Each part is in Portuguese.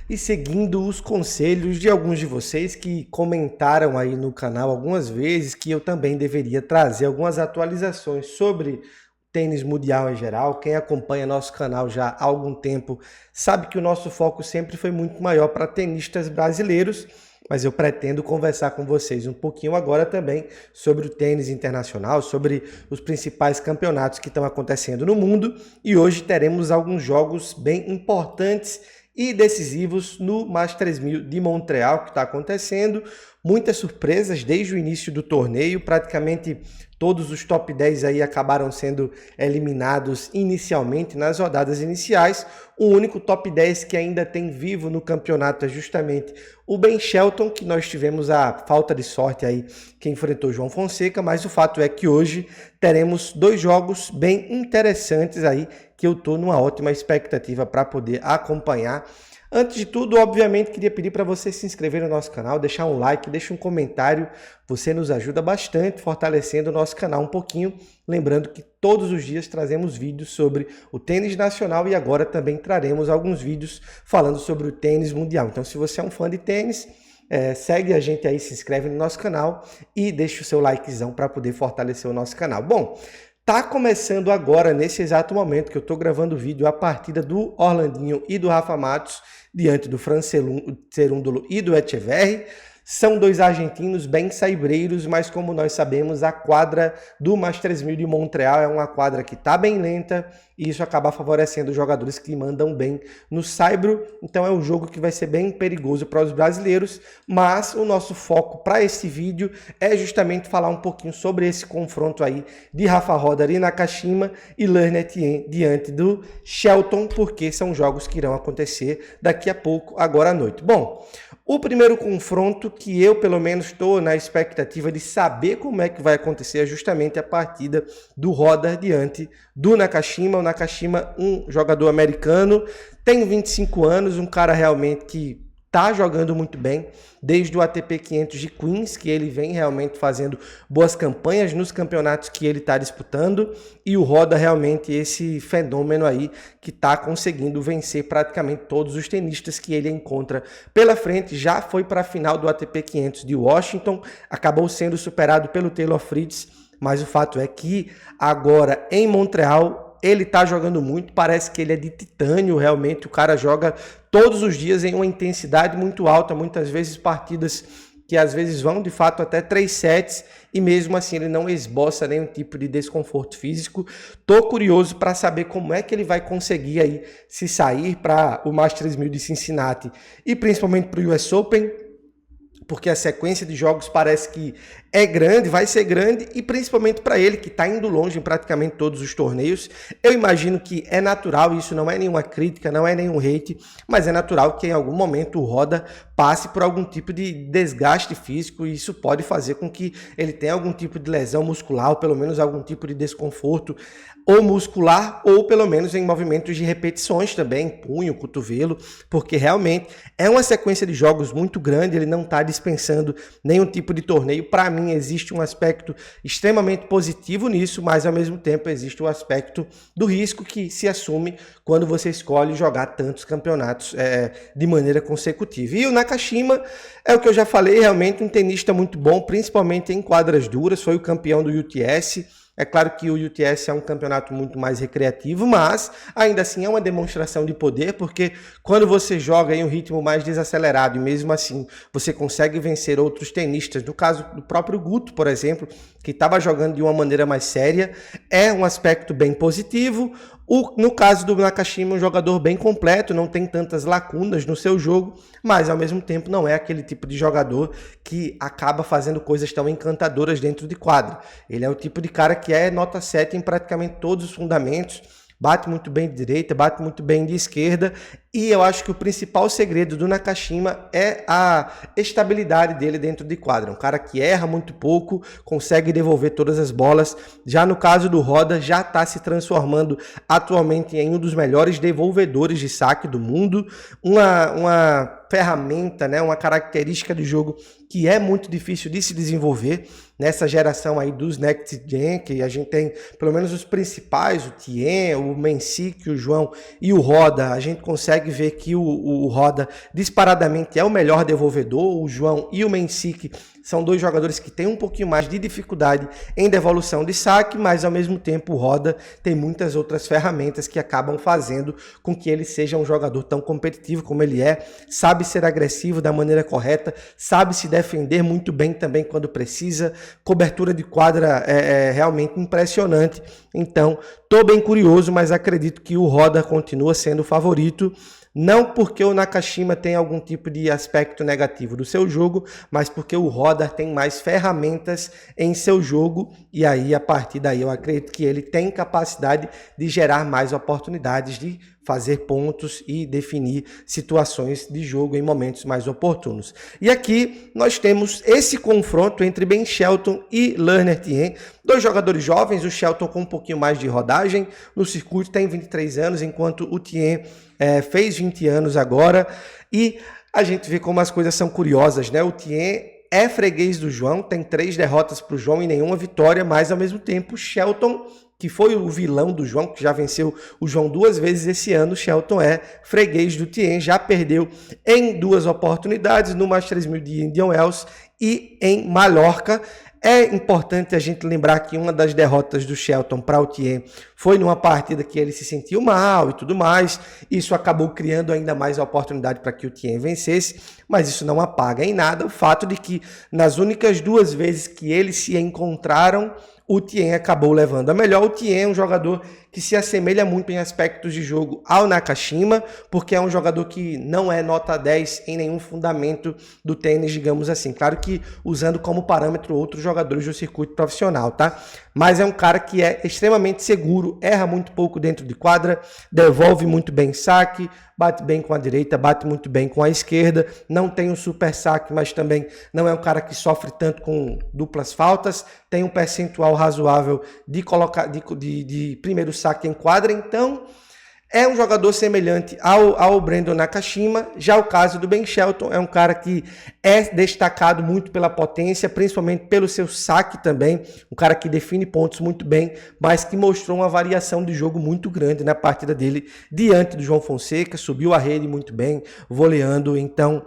e seguindo os conselhos de alguns de vocês que comentaram aí no canal algumas vezes que eu também deveria trazer algumas atualizações sobre tênis mundial em geral. Quem acompanha nosso canal já há algum tempo sabe que o nosso foco sempre foi muito maior para tenistas brasileiros, mas eu pretendo conversar com vocês um pouquinho agora também sobre o tênis internacional, sobre os principais campeonatos que estão acontecendo no mundo, e hoje teremos alguns jogos bem importantes e decisivos no Masters 1000 de Montreal que está acontecendo. Muitas surpresas desde o início do torneio, praticamente todos os top 10 aí acabaram sendo eliminados inicialmente nas rodadas iniciais. O único top 10 que ainda tem vivo no campeonato é justamente o Ben Shelton, que nós tivemos a falta de sorte aí que enfrentou João Fonseca, mas o fato é que hoje teremos dois jogos bem interessantes aí que eu estou numa ótima expectativa para poder acompanhar. Antes de tudo, obviamente, queria pedir para você se inscrever no nosso canal, deixar um like, deixar um comentário. Você nos ajuda bastante, fortalecendo o nosso canal um pouquinho. Lembrando que todos os dias trazemos vídeos sobre o tênis nacional e agora também traremos alguns vídeos falando sobre o tênis mundial. Então, se você é um fã de tênis, segue a gente aí, se inscreve no nosso canal e deixa o seu likezão para poder fortalecer o nosso canal. Bom, tá começando agora, nesse exato momento que eu estou gravando o vídeo, a partida do Orlandinho e do Rafa Matos diante do Fran Cerúndolo e do Etcheverry. São dois argentinos bem saibreiros, mas como nós sabemos, a quadra do Masters 1000 de Montreal é uma quadra que está bem lenta e isso acaba favorecendo os jogadores que mandam bem no saibro. Então é um jogo que vai ser bem perigoso para os brasileiros, mas o nosso foco para esse vídeo é justamente falar um pouquinho sobre esse confronto aí de Rafa Rodar e Nakashima e Lerner Etienne diante do Shelton, porque são jogos que irão acontecer daqui a pouco, agora à noite. Bom, o primeiro confronto que eu, pelo menos, estou na expectativa de saber como é que vai acontecer é justamente a partida do Rodar diante do Nakashima. O Nakashima, um jogador americano, tem 25 anos, um cara realmente que está jogando muito bem, desde o ATP 500 de Queens, que ele vem realmente fazendo boas campanhas nos campeonatos que ele está disputando, e o Rodar realmente esse fenômeno aí que está conseguindo vencer praticamente todos os tenistas que ele encontra pela frente. Já foi para a final do ATP 500 de Washington, acabou sendo superado pelo Taylor Fritz, mas o fato é que agora em Montreal ele tá jogando muito, parece que ele é de titânio, realmente o cara joga todos os dias em uma intensidade muito alta, muitas vezes partidas que às vezes vão de fato até 3 sets e mesmo assim ele não esboça nenhum tipo de desconforto físico. Tô curioso para saber como é que ele vai conseguir aí se sair para o Masters 1000 de Cincinnati e principalmente para o US Open, porque a sequência de jogos parece que é grande, vai ser grande, e principalmente para ele, que está indo longe em praticamente todos os torneios. Eu imagino que é natural, isso não é nenhuma crítica, não é nenhum hate, mas é natural que em algum momento o Rodar passe por algum tipo de desgaste físico, e isso pode fazer com que ele tenha algum tipo de lesão muscular, ou pelo menos algum tipo de desconforto, ou muscular, ou pelo menos em movimentos de repetições também, punho, cotovelo, porque realmente é uma sequência de jogos muito grande, ele não está dispensando nenhum tipo de torneio. Para mim existe um aspecto extremamente positivo nisso, mas ao mesmo tempo existe o aspecto do risco que se assume quando você escolhe jogar tantos campeonatos de maneira consecutiva. E o Nakashima é o que eu já falei, realmente um tenista muito bom, principalmente em quadras duras, foi o campeão do UTS. É claro que o UTS é um campeonato muito mais recreativo, mas ainda assim é uma demonstração de poder, porque quando você joga em um ritmo mais desacelerado e mesmo assim você consegue vencer outros tenistas, no caso do próprio Guto, por exemplo, que estava jogando de uma maneira mais séria, é um aspecto bem positivo. No caso do Nakashima, um jogador bem completo, não tem tantas lacunas no seu jogo, mas ao mesmo tempo não é aquele tipo de jogador que acaba fazendo coisas tão encantadoras dentro de quadra. Ele é o tipo de cara que é nota 7 em praticamente todos os fundamentos, bate muito bem de direita, bate muito bem de esquerda, e eu acho que o principal segredo do Nakashima é a estabilidade dele dentro de quadra. Um cara que erra muito pouco, consegue devolver todas as bolas. Já no caso do Rodar, já está se transformando atualmente em um dos melhores devolvedores de saque do mundo. Uma ferramenta, né, uma característica de jogo que é muito difícil de se desenvolver nessa geração aí dos Next Gen, que a gente tem pelo menos os principais, o Tien, o Mencic, o João e o Roda. A gente consegue ver que o Roda disparadamente é o melhor devolvedor, o João e o Mencic são dois jogadores que têm um pouquinho mais de dificuldade em devolução de saque, mas ao mesmo tempo o Roda tem muitas outras ferramentas que acabam fazendo com que ele seja um jogador tão competitivo como ele é, sabe ser agressivo da maneira correta, sabe se defender muito bem também quando precisa, cobertura de quadra é realmente impressionante. Então, estou bem curioso, mas acredito que o Roda continua sendo o favorito. Não porque o Nakashima tem algum tipo de aspecto negativo do seu jogo, mas porque o Roda tem mais ferramentas em seu jogo e aí a partir daí eu acredito que ele tem capacidade de gerar mais oportunidades, de fazer pontos e definir situações de jogo em momentos mais oportunos. E aqui nós temos esse confronto entre Ben Shelton e Lerner Tien, dois jogadores jovens, o Shelton com um pouquinho mais de rodagem no circuito, tem 23 anos, enquanto o Tien fez 20 anos agora, e a gente vê como as coisas são curiosas, né? O Tien é freguês do João, tem 3 derrotas para o João e nenhuma vitória, mas ao mesmo tempo o Shelton, que foi o vilão do João, que já venceu o João 2 vezes esse ano, o Shelton é freguês do Tien, já perdeu em 2 oportunidades, no Masters 3000 de Indian Wells e em Mallorca. É importante a gente lembrar que uma das derrotas do Shelton para o Tien foi numa partida que ele se sentiu mal e tudo mais. Isso acabou criando ainda mais a oportunidade para que o Tien vencesse, mas isso não apaga em nada o fato de que nas únicas 2 vezes que eles se encontraram, o Tien acabou levando a melhor. O Tien é um jogador que se assemelha muito em aspectos de jogo ao Nakashima, porque é um jogador que não é nota 10 em nenhum fundamento do tênis, digamos assim. Claro que usando como parâmetro outros jogadores do circuito profissional, tá? Mas é um cara que é extremamente seguro, erra muito pouco dentro de quadra, devolve muito bem saque, bate bem com a direita, bate muito bem com a esquerda, não tem um super saque, mas também não é um cara que sofre tanto com duplas faltas, tem um percentual razoável de primeiro saque em quadra, então é um jogador semelhante ao Brandon Nakashima. Já o caso do Ben Shelton é um cara que é destacado muito pela potência, principalmente pelo seu saque também, um cara que define pontos muito bem, mas que mostrou uma variação de jogo muito grande na partida dele diante do João Fonseca, subiu a rede muito bem, voleando, então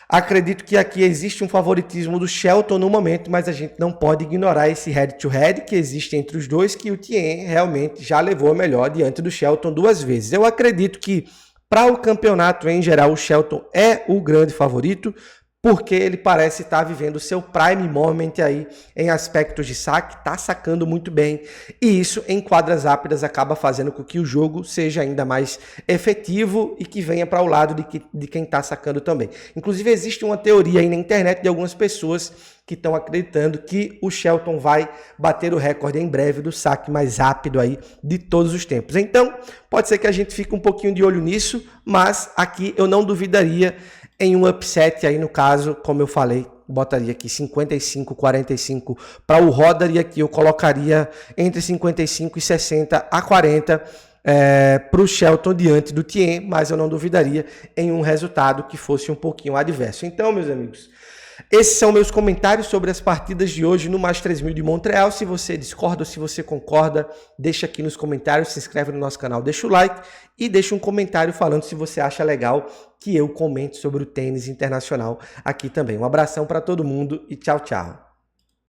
acredito que aqui existe um favoritismo do Shelton no momento, mas a gente não pode ignorar esse head-to-head que existe entre os dois, que o Tien realmente já levou a melhor diante do Shelton 2 vezes. Eu acredito que para o campeonato em geral o Shelton é o grande favorito, porque ele parece estar vivendo o seu prime moment aí em aspectos de saque, está sacando muito bem, e isso em quadras rápidas acaba fazendo com que o jogo seja ainda mais efetivo e que venha para o lado de quem está sacando também. Inclusive existe uma teoria aí na internet de algumas pessoas que estão acreditando que o Shelton vai bater o recorde em breve do saque mais rápido aí de todos os tempos. Então, pode ser que a gente fique um pouquinho de olho nisso, mas aqui eu não duvidaria em um upset aí, no caso, como eu falei, botaria aqui 55-45 para o Roda, e aqui eu colocaria entre 55 e 60 a 40 para o Shelton diante do Tien, mas eu não duvidaria em um resultado que fosse um pouquinho adverso. Então, meus amigos, esses são meus comentários sobre as partidas de hoje no Masters 3000 de Montreal. Se você discorda ou se você concorda, deixa aqui nos comentários, se inscreve no nosso canal, deixa o like e deixa um comentário falando se você acha legal que eu comente sobre o tênis internacional aqui também. Um abração para todo mundo e tchau, tchau.